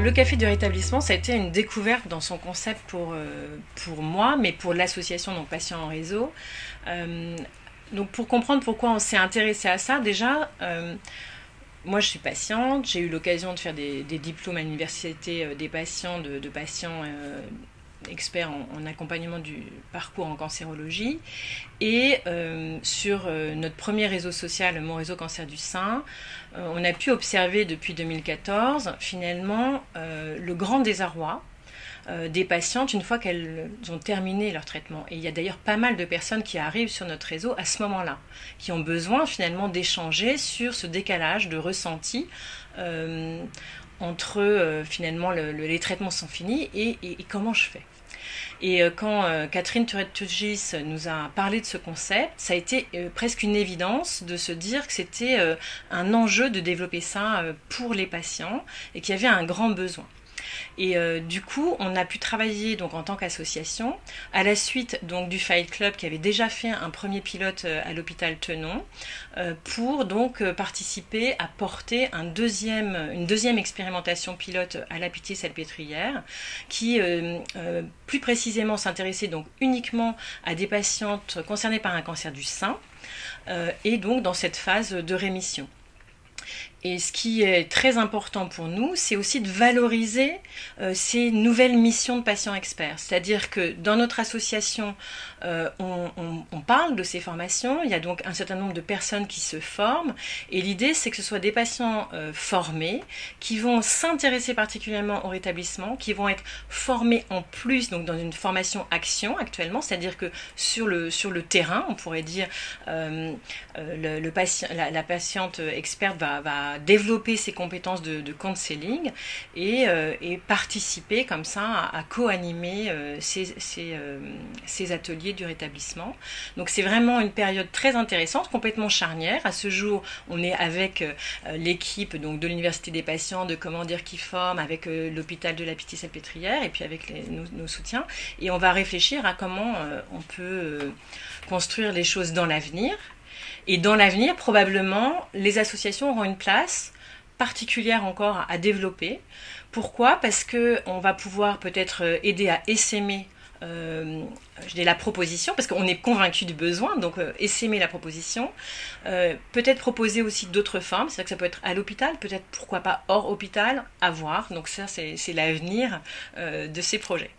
le café du rétablissement, ça a été une découverte dans son concept pour moi, mais pour l'association donc Patients en réseau. Donc pour comprendre pourquoi on s'est intéressé à ça, déjà, moi je suis patiente, j'ai eu l'occasion de faire des diplômes à l'université des patients, de patients experts en accompagnement du parcours en cancérologie. Et sur notre premier réseau social, mon réseau cancer du sein, on a pu observer depuis 2014 finalement le grand désarroi des patientes une fois qu'elles ont terminé leur traitement. Et il y a d'ailleurs pas mal de personnes qui arrivent sur notre réseau à ce moment-là, qui ont besoin finalement d'échanger sur ce décalage de ressenti entre finalement les traitements sont finis et comment je fais. Et quand Catherine Turette-Turgis nous a parlé de ce concept, ça a été presque une évidence de se dire que c'était un enjeu de développer ça pour les patients et qu'il y avait un grand besoin. Et du coup, on a pu travailler donc en tant qu'association à la suite donc du Fight Club qui avait déjà fait un premier pilote à l'hôpital Tenon pour donc participer à porter une deuxième expérimentation pilote à la Pitié-Salpêtrière qui plus précisément s'intéressait donc uniquement à des patientes concernées par un cancer du sein et donc dans cette phase de rémission. Et ce qui est très important pour nous, c'est aussi de valoriser ces nouvelles missions de patients experts. C'est-à-dire que dans notre association, on parle de ces formations. Il y a donc un certain nombre de personnes qui se forment. Et l'idée, c'est que ce soit des patients formés qui vont s'intéresser particulièrement au rétablissement, qui vont être formés en plus, donc dans une formation action actuellement. C'est-à-dire que sur le terrain, on pourrait dire, la patiente experte va développer ses compétences de counseling et participer comme ça à co-animer ces ateliers du rétablissement. Donc c'est vraiment une période très intéressante, complètement charnière. À ce jour, on est avec l'équipe donc de l'Université des patients, de Comment dire qui forme, avec l'hôpital de la Pitié-Salpêtrière et puis avec nos soutiens. Et on va réfléchir à comment on peut construire les choses dans l'avenir. Et dans l'avenir, probablement, les associations auront une place particulière encore à développer. Pourquoi ? Parce qu'on va pouvoir peut-être aider à essaimer la proposition, parce qu'on est convaincu du besoin, donc essaimer la proposition. Peut-être proposer aussi d'autres formes, c'est-à-dire que ça peut être à l'hôpital, peut-être pourquoi pas hors hôpital, à voir. Donc ça, c'est l'avenir de ces projets.